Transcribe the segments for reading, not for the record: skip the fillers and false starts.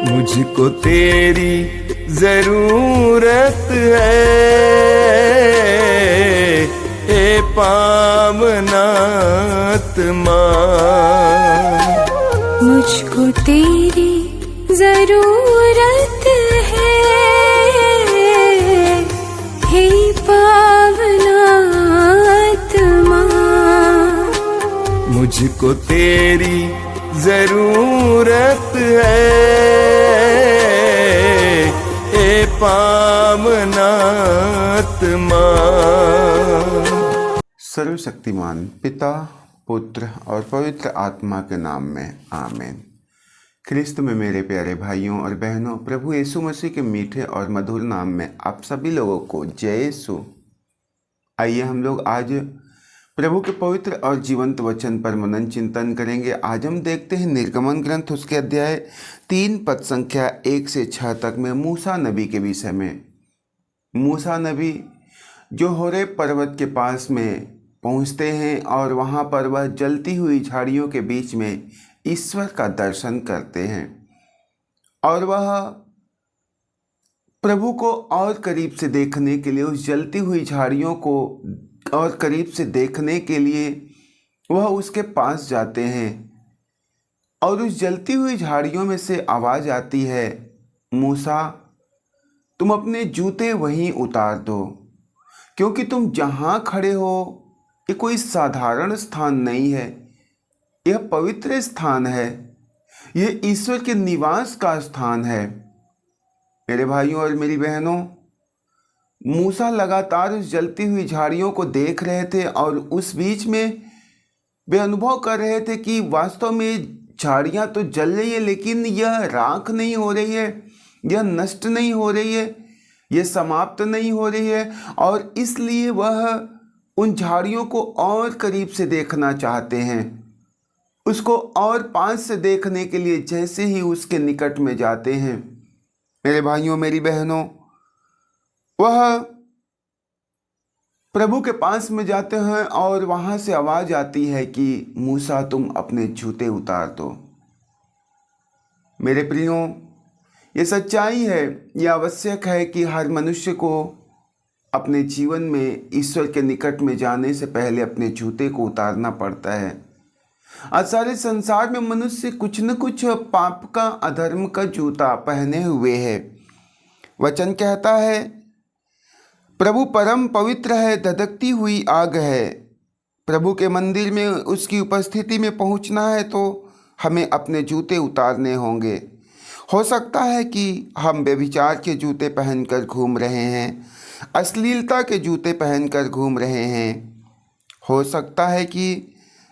मुझको तेरी जरूरत है, हे पावनात्मा। मुझको तेरी जरूरत है, हे पावनात्मा। मुझको तेरी जरूरत है, हे पावनात्मा। सर्वशक्तिमान पिता, पुत्र और पवित्र आत्मा के नाम में आमीन। ख्रिस्त में मेरे प्यारे भाइयों और बहनों, प्रभु यीशु मसीह के मीठे और मधुर नाम में आप सभी लोगों को जय यीशु। आइए हम लोग आज प्रभु के पवित्र और जीवंत वचन पर मनन चिंतन करेंगे। आज हम देखते हैं निर्गमन ग्रंथ उसके अध्याय 3 पद संख्या 1 से 6 तक में मूसा नबी के विषय में। मूसा नबी जो होरेब पर्वत के पास में पहुंचते हैं और वहां पर वह जलती हुई झाड़ियों के बीच में ईश्वर का दर्शन करते हैं और वह प्रभु को और करीब से देखने के लिए, उस जलती हुई झाड़ियों को और करीब से देखने के लिए वह उसके पास जाते हैं और उस जलती हुई झाड़ियों में से आवाज़ आती है, मूसा तुम अपने जूते वहीं उतार दो, क्योंकि तुम जहाँ खड़े हो ये कोई साधारण स्थान नहीं है, यह पवित्र स्थान है, यह ईश्वर के निवास का स्थान है। मेरे भाइयों और मेरी बहनों, मूसा लगातार उस जलती हुई झाड़ियों को देख रहे थे और उस बीच में वे अनुभव कर रहे थे कि वास्तव में झाड़ियाँ तो जल रही है, लेकिन यह राख नहीं हो रही है, यह नष्ट नहीं हो रही है, यह समाप्त नहीं हो रही है। और इसलिए वह उन झाड़ियों को और करीब से देखना चाहते हैं। उसको और पास से देखने के लिए जैसे ही उसके निकट में जाते हैं, मेरे भाइयों मेरी बहनों, वह प्रभु के पास में जाते हैं और वहां से आवाज आती है कि मूसा तुम अपने जूते उतार दो। मेरे प्रियो, ये सच्चाई है, ये आवश्यक है कि हर मनुष्य को अपने जीवन में ईश्वर के निकट में जाने से पहले अपने जूते को उतारना पड़ता है। आज सारे संसार में मनुष्य कुछ न कुछ पाप का, अधर्म का जूता पहने हुए है। वचन कहता है, प्रभु परम पवित्र है, धधकती हुई आग है। प्रभु के मंदिर में उसकी उपस्थिति में पहुंचना है तो हमें अपने जूते उतारने होंगे। हो सकता है कि हम व्यभिचार के जूते पहनकर घूम रहे हैं, अश्लीलता के जूते पहनकर घूम रहे हैं। हो सकता है कि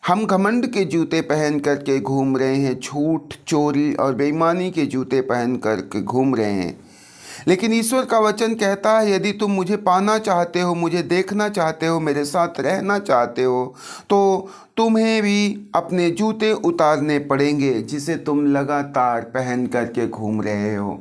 हम घमंड के जूते पहन कर के घूम रहे हैं, झूठ, चोरी और बेईमानी के जूते पहन कर के घूम रहे हैं। लेकिन ईश्वर का वचन कहता है, यदि तुम मुझे पाना चाहते हो, मुझे देखना चाहते हो, मेरे साथ रहना चाहते हो, तो तुम्हें भी अपने जूते उतारने पड़ेंगे जिसे तुम लगातार पहन कर के घूम रहे हो।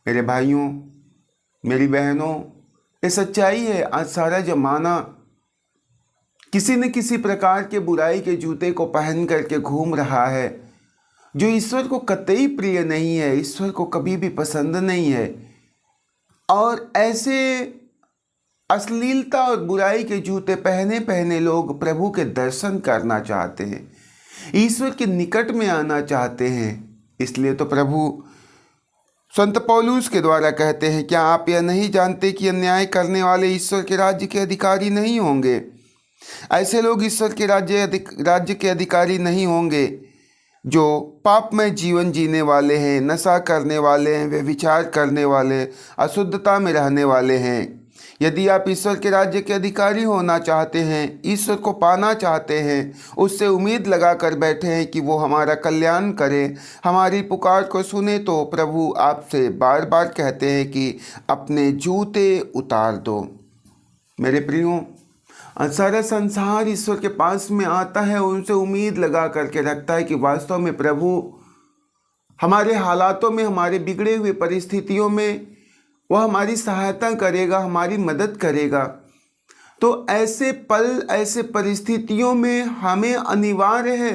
मेरे भाइयों मेरी बहनों, ये सच्चाई है। आज सारा जमाना किसी न किसी प्रकार के बुराई के जूते को पहन करके घूम रहा है, जो ईश्वर को कतई प्रिय नहीं है, ईश्वर को कभी भी पसंद नहीं है। और ऐसे अश्लीलता और बुराई के जूते पहने पहने लोग प्रभु के दर्शन करना चाहते हैं, ईश्वर के निकट में आना चाहते हैं। इसलिए तो प्रभु संत पौलुस के द्वारा कहते हैं, क्या आप यह नहीं जानते कि अन्याय करने वाले ईश्वर के राज्य के अधिकारी नहीं होंगे? ऐसे लोग ईश्वर के राज्य के अधिकारी नहीं होंगे जो पापमय जीवन जीने वाले हैं, नशा करने वाले हैं, व्यभिचार करने वाले, अशुद्धता में रहने वाले हैं। यदि आप ईश्वर के राज्य के अधिकारी होना चाहते हैं, ईश्वर को पाना चाहते हैं, उससे उम्मीद लगा कर बैठे हैं कि वो हमारा कल्याण करे, हमारी पुकार को सुने, तो प्रभु आपसे बार बार कहते हैं कि अपने जूते उतार दो। मेरे प्रियो, सारा संसार ईश्वर के पास में आता है, उनसे उम्मीद लगा करके रखता है कि वास्तव में प्रभु हमारे हालातों में, हमारे बिगड़े हुए परिस्थितियों में वह हमारी सहायता करेगा, हमारी मदद करेगा। तो ऐसे पल, ऐसे परिस्थितियों में हमें अनिवार्य है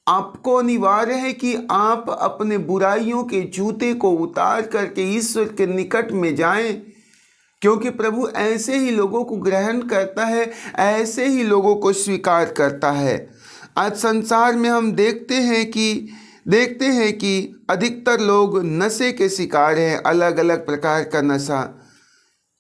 आपको अनिवार्य है कि आप अपने बुराइयों के जूते को उतार करके ईश्वर के निकट में जाएं, क्योंकि प्रभु ऐसे ही लोगों को ग्रहण करता है, ऐसे ही लोगों को स्वीकार करता है। आज संसार में हम देखते हैं कि अधिकतर लोग नशे के शिकार हैं, अलग अलग प्रकार का नशा।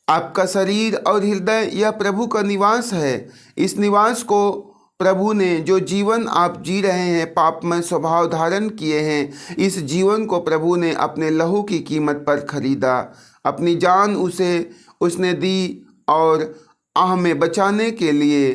आपका शरीर और हृदय यह प्रभु का निवास है। इस निवास को प्रभु ने, जो जीवन आप जी रहे हैं, पापमय स्वभाव धारण किए हैं, इस जीवन को प्रभु ने अपने लहू की कीमत पर खरीदा। अपनी जान उसने दी और हमें बचाने के लिए,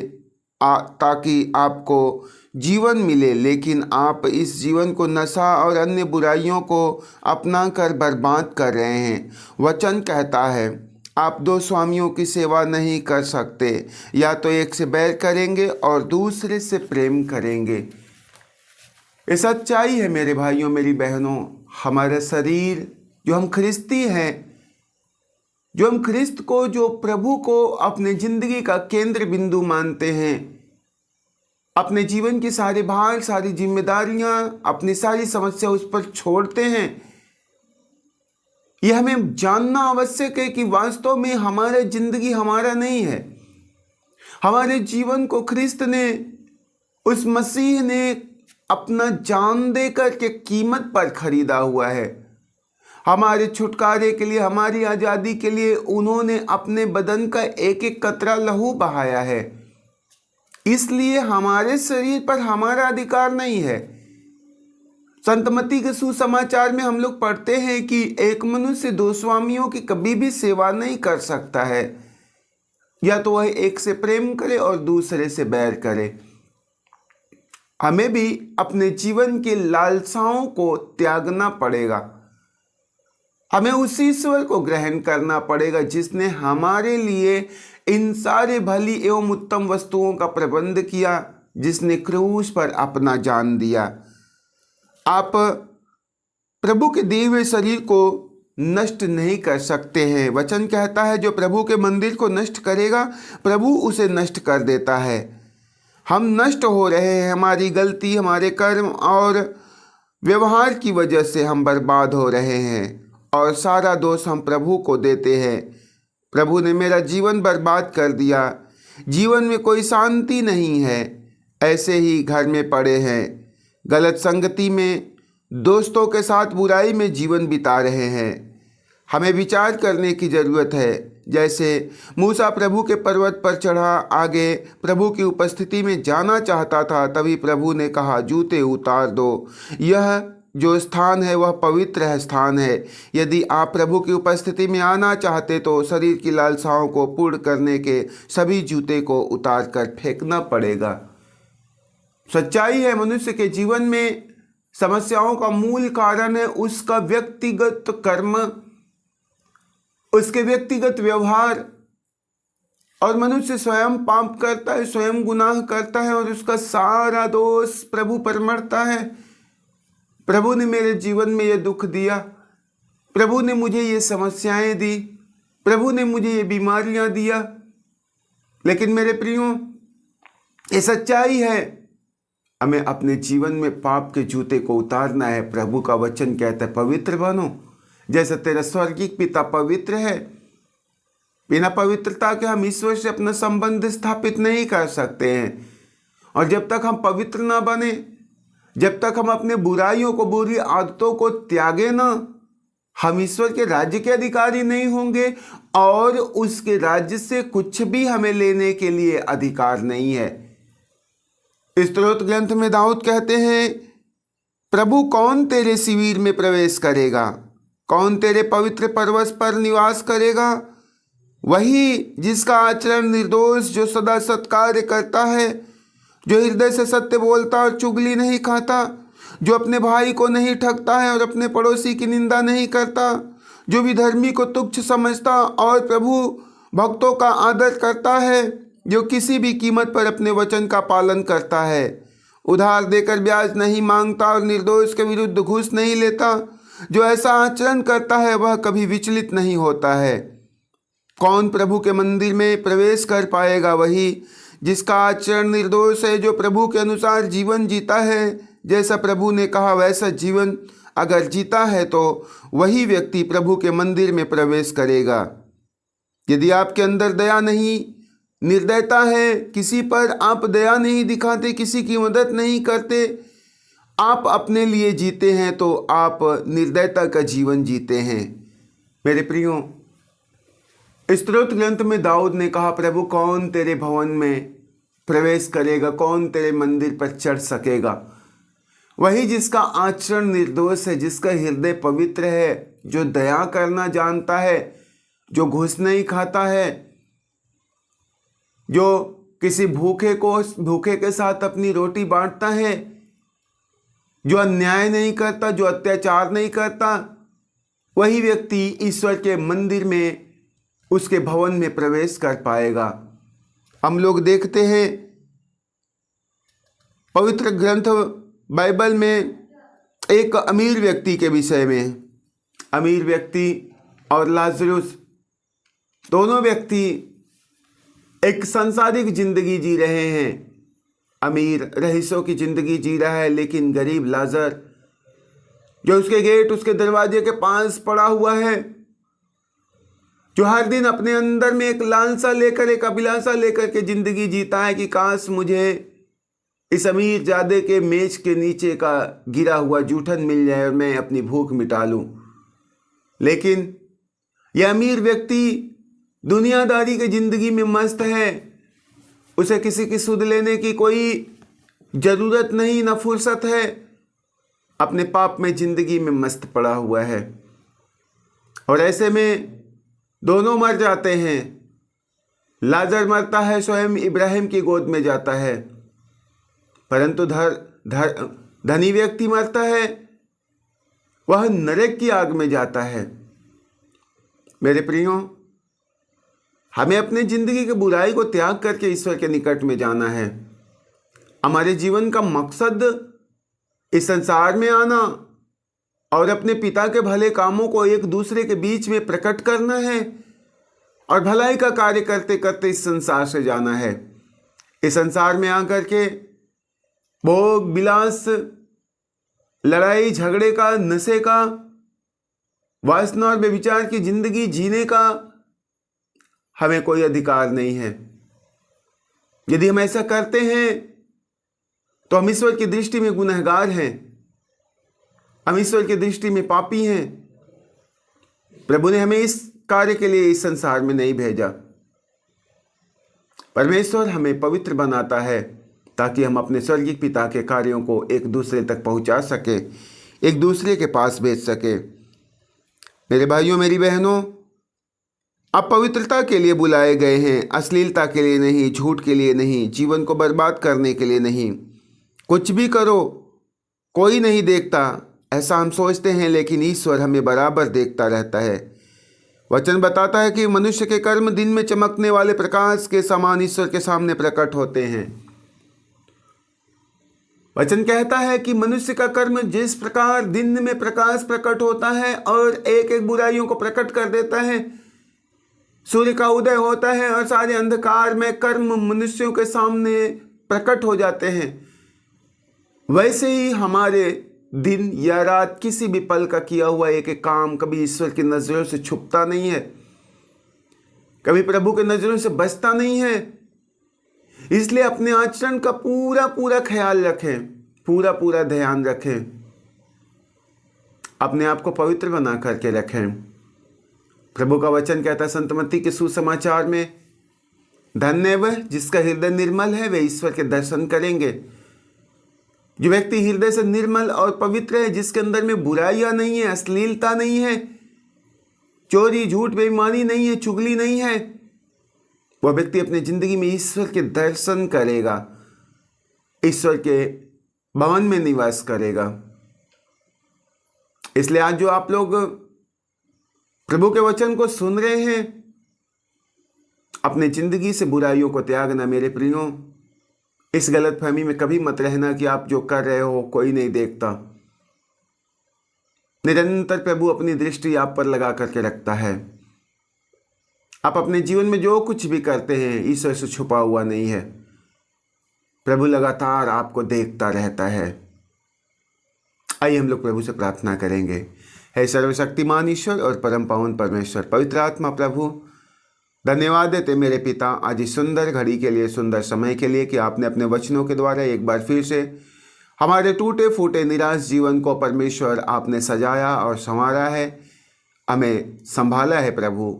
ताकि आपको जीवन मिले। लेकिन आप इस जीवन को नशा और अन्य बुराइयों को अपना कर बर्बाद कर रहे हैं। वचन कहता है आप दो स्वामियों की सेवा नहीं कर सकते, या तो एक से बैर करेंगे और दूसरे से प्रेम करेंगे। ये सच्चाई है मेरे भाइयों, मेरी बहनों। हमारा शरीर, जो हम ख्रिस्ती हैं, जो हम ख्रिस्त को, जो प्रभु को अपने जिंदगी का केंद्र बिंदु मानते हैं, अपने जीवन के सारे भार, सारी जिम्मेदारियां, अपनी सारी समस्या उस पर छोड़ते हैं। यह हमें जानना आवश्यक है कि वास्तव में हमारा जिंदगी हमारा नहीं है। हमारे जीवन को ख्रिस्त ने, उस मसीह ने अपना जान देकर के कीमत पर खरीदा हुआ है। हमारे छुटकारे के लिए, हमारी आज़ादी के लिए उन्होंने अपने बदन का एक एक कतरा लहू बहाया है। इसलिए हमारे शरीर पर हमारा अधिकार नहीं है। संत मत्ती के सुसमाचार में हम लोग पढ़ते हैं कि एक मनुष्य दो स्वामियों की कभी भी सेवा नहीं कर सकता है, या तो वह एक से प्रेम करे और दूसरे से बैर करे। हमें भी अपने जीवन की लालसाओं को त्यागना पड़ेगा। हमें उस ईश्वर को ग्रहण करना पड़ेगा जिसने हमारे लिए इन सारे भली एवं उत्तम वस्तुओं का प्रबंध किया, जिसने क्रूस पर अपना जान दिया। आप प्रभु के दिए हुए शरीर को नष्ट नहीं कर सकते हैं। वचन कहता है जो प्रभु के मंदिर को नष्ट करेगा, प्रभु उसे नष्ट कर देता है। हम नष्ट हो रहे हैं, हमारी गलती, हमारे कर्म और व्यवहार की वजह से हम बर्बाद हो रहे हैं, और सारा दोष हम प्रभु को देते हैं। प्रभु ने मेरा जीवन बर्बाद कर दिया, जीवन में कोई शांति नहीं है, ऐसे ही घर में पड़े हैं, गलत संगति में, दोस्तों के साथ बुराई में जीवन बिता रहे हैं। हमें विचार करने की ज़रूरत है। जैसे मूसा प्रभु के पर्वत पर चढ़ा, आगे प्रभु की उपस्थिति में जाना चाहता था, तभी प्रभु ने कहा जूते उतार दो, यह जो स्थान है वह पवित्र स्थान है। यदि आप प्रभु की उपस्थिति में आना चाहते तो शरीर की लालसाओं को पूर्ण करने के सभी जूते को उतार कर फेंकना पड़ेगा। सच्चाई है, मनुष्य के जीवन में समस्याओं का मूल कारण है उसका व्यक्तिगत कर्म, उसके व्यक्तिगत व्यवहार। और मनुष्य स्वयं पाप करता है, स्वयं गुनाह करता है, और उसका सारा दोष प्रभु पर मरता है। प्रभु ने मेरे जीवन में ये दुख दिया, प्रभु ने मुझे ये समस्याएं दी, प्रभु ने मुझे ये बीमारियां दिया। लेकिन मेरे प्रियो, ये सच्चाई है, हमें अपने जीवन में पाप के जूते को उतारना है। प्रभु का वचन कहता है पवित्र बनो जैसे तेरा स्वर्गीय पिता पवित्र है। बिना पवित्रता के हम ईश्वर से अपना संबंध स्थापित नहीं कर सकते हैं। और जब तक हम पवित्र ना बने, जब तक हम अपने बुराइयों को, बुरी आदतों को त्यागे ना, हम ईश्वर के राज्य के अधिकारी नहीं होंगे, और उसके राज्य से कुछ भी हमें लेने के लिए अधिकार नहीं है। स्तोत्र ग्रंथ में दाऊद कहते हैं, प्रभु कौन तेरे शिविर में प्रवेश करेगा, कौन तेरे पवित्र पर्वत पर निवास करेगा? वही जिसका आचरण निर्दोष, जो सदा सत्कार्य करता है, जो हृदय से सत्य बोलता और चुगली नहीं खाता, जो अपने भाई को नहीं ठगता है और अपने पड़ोसी की निंदा नहीं करता, जो विधर्मी को तुच्छ समझता और प्रभु भक्तों का आदर करता है, जो किसी भी कीमत पर अपने वचन का पालन करता है, उधार देकर ब्याज नहीं मांगता और निर्दोष के विरुद्ध घूस नहीं लेता। जो ऐसा आचरण करता है वह कभी विचलित नहीं होता है। कौन प्रभु के मंदिर में प्रवेश कर पाएगा? वही जिसका आचरण निर्दोष है, जो प्रभु के अनुसार जीवन जीता है, जैसा प्रभु ने कहा वैसा जीवन अगर जीता है तो वही व्यक्ति प्रभु के मंदिर में प्रवेश करेगा। यदि आपके अंदर दया नहीं, निर्दयता है, किसी पर आप दया नहीं दिखाते, किसी की मदद नहीं करते, आप अपने लिए जीते हैं तो आप निर्दयता का जीवन जीते हैं। मेरे प्रियो, स्तोत्र ग्रंथ में दाऊद ने कहा, प्रभु कौन तेरे भवन में प्रवेश करेगा, कौन तेरे मंदिर पर चढ़ सकेगा? वही जिसका आचरण निर्दोष है, जिसका हृदय पवित्र है, जो दया करना जानता है, जो घूस नहीं खाता है, जो किसी भूखे के साथ अपनी रोटी बांटता है, जो अन्याय नहीं करता, जो अत्याचार नहीं करता, वही व्यक्ति ईश्वर के मंदिर में, उसके भवन में प्रवेश कर पाएगा। हम लोग देखते हैं पवित्र ग्रंथ बाइबल में एक अमीर व्यक्ति के विषय में। अमीर व्यक्ति और लाजरुस दोनों व्यक्ति एक सांसारिक जिंदगी जी रहे हैं। अमीर रईसों की जिंदगी जी रहा है, लेकिन गरीब लाजर जो उसके गेट, उसके दरवाजे के पास पड़ा हुआ है, जो हर दिन अपने अंदर में एक लालसा लेकर, एक अभिलाषा लेकर के जिंदगी जीता है कि काश मुझे इस अमीर जादे के मेज के नीचे का गिरा हुआ जूठन मिल जाए और मैं अपनी भूख मिटा लूं। लेकिन यह अमीर व्यक्ति दुनियादारी की जिंदगी में मस्त है। उसे किसी की सुध लेने की कोई जरूरत नहीं, न फुर्सत है। अपने पाप में जिंदगी में मस्त पड़ा हुआ है। और ऐसे में दोनों मर जाते हैं। लाजर मरता है, स्वयं इब्राहिम की गोद में जाता है, परंतु धनी व्यक्ति मरता है, वह नरक की आग में जाता है। मेरे प्रियो, हमें अपने जिंदगी की बुराई को त्याग करके ईश्वर के निकट में जाना है। हमारे जीवन का मकसद इस संसार में आना और अपने पिता के भले कामों को एक दूसरे के बीच में प्रकट करना है और भलाई का कार्य करते करते इस संसार से जाना है। इस संसार में आकर के भोग विलास, लड़ाई झगड़े का, नशे का, वासना और व्यभिचार की जिंदगी जीने का हमें कोई अधिकार नहीं है। यदि हम ऐसा करते हैं तो हम ईश्वर की दृष्टि में गुनहगार हैं, हम ईश्वर की दृष्टि में पापी हैं। प्रभु ने हमें इस कार्य के लिए इस संसार में नहीं भेजा। परमेश्वर हमें पवित्र बनाता है ताकि हम अपने स्वर्गीय पिता के कार्यों को एक दूसरे तक पहुंचा सके, एक दूसरे के पास भेज सके। मेरे भाइयों, मेरी बहनों, आप पवित्रता के लिए बुलाए गए हैं, अश्लीलता के लिए नहीं, झूठ के लिए नहीं, जीवन को बर्बाद करने के लिए नहीं। कुछ भी करो, कोई नहीं देखता, ऐसा हम सोचते हैं, लेकिन ईश्वर हमें बराबर देखता रहता है। वचन बताता है कि मनुष्य के कर्म दिन में चमकने वाले प्रकाश के समान ईश्वर के सामने प्रकट होते हैं। वचन कहता है कि मनुष्य का कर्म जिस प्रकार दिन में प्रकाश प्रकट होता है और एक एक बुराइयों को प्रकट कर देता है, सूर्य का उदय होता है और सारे अंधकार में कर्म मनुष्यों के सामने प्रकट हो जाते हैं, वैसे ही हमारे दिन या रात किसी भी पल का किया हुआ एक एक काम कभी ईश्वर की नजरों से छुपता नहीं है, कभी प्रभु की नजरों से बचता नहीं है। इसलिए अपने आचरण का पूरा पूरा ख्याल रखें, पूरा पूरा ध्यान रखें, अपने आप को पवित्र बना करके रखें। प्रभु का वचन कहता है संत मत्ती के सुसमाचार में, धन्य वह जिसका हृदय निर्मल है, वे ईश्वर के दर्शन करेंगे। जो व्यक्ति हृदय से निर्मल और पवित्र है, जिसके अंदर में बुराइयां नहीं है, अश्लीलता नहीं है, चोरी झूठ बेईमानी नहीं है, चुगली नहीं है, वह व्यक्ति अपनी जिंदगी में ईश्वर के दर्शन करेगा, ईश्वर के भवन में निवास करेगा। इसलिए आज जो आप लोग प्रभु के वचन को सुन रहे हैं, अपने जिंदगी से बुराइयों को त्यागना। मेरे प्रियो, इस गलतफहमी में कभी मत रहना कि आप जो कर रहे हो कोई नहीं देखता। निरंतर प्रभु अपनी दृष्टि आप पर लगा करके रखता है। आप अपने जीवन में जो कुछ भी करते हैं ईश्वर से छुपा हुआ नहीं है। प्रभु लगातार आपको देखता रहता है। आइए हम लोग प्रभु से प्रार्थना करेंगे। हे सर्वशक्तिमान ईश्वर और परम पावन परमेश्वर, पवित्र आत्मा प्रभु, धन्यवाद देते मेरे पिता आज इस सुंदर घड़ी के लिए, सुंदर समय के लिए कि आपने अपने वचनों के द्वारा एक बार फिर से हमारे टूटे फूटे निराश जीवन को परमेश्वर आपने सजाया और संवारा है, हमें संभाला है। प्रभु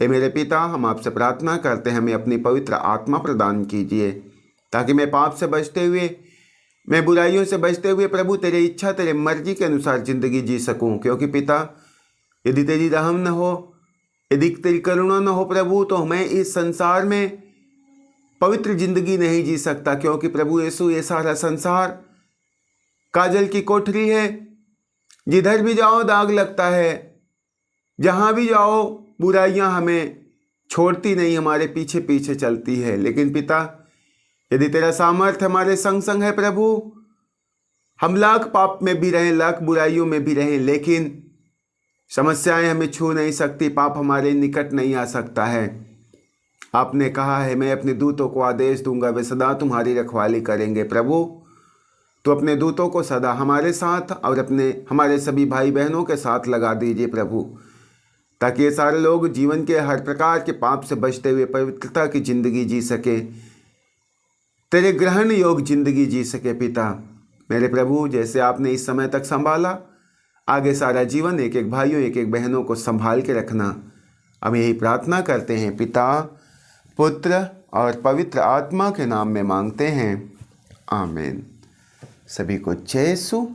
हे मेरे पिता, हम आपसे प्रार्थना करते हैं हमें अपनी पवित्र आत्मा प्रदान कीजिए ताकि मैं पाप से बचते हुए, मैं बुराइयों से बचते हुए प्रभु तेरी इच्छा, तेरे मर्जी के अनुसार ज़िंदगी जी सकूं। क्योंकि पिता, यदि तेरी रहम न हो, यदि तेरी करुणा न हो प्रभु, तो मैं इस संसार में पवित्र जिंदगी नहीं जी सकता। क्योंकि प्रभु यीशु, ये सारा संसार काजल की कोठरी है, जिधर भी जाओ दाग लगता है, जहाँ भी जाओ बुराइयाँ हमें छोड़ती नहीं, हमारे पीछे पीछे चलती है। लेकिन पिता, यदि तेरा सामर्थ्य हमारे संग संग है प्रभु, हम लाख पाप में भी रहें, लाख बुराइयों में भी रहें, लेकिन समस्याएं हमें छू नहीं सकती, पाप हमारे निकट नहीं आ सकता है। आपने कहा है, मैं अपने दूतों को आदेश दूंगा, वे सदा तुम्हारी रखवाली करेंगे। प्रभु, तो अपने दूतों को सदा हमारे साथ और हमारे सभी भाई बहनों के साथ लगा दीजिए प्रभु, ताकि ये सारे लोग जीवन के हर प्रकार के पाप से बचते हुए पवित्रता की जिंदगी जी सके, तेरे ग्रहण योग जिंदगी जी सके। पिता मेरे प्रभु, जैसे आपने इस समय तक संभाला, आगे सारा जीवन एक एक भाइयों, एक एक बहनों को संभाल के रखना। हम यही प्रार्थना करते हैं पिता, पुत्र और पवित्र आत्मा के नाम में मांगते हैं, आमीन। सभी को जय यीशु।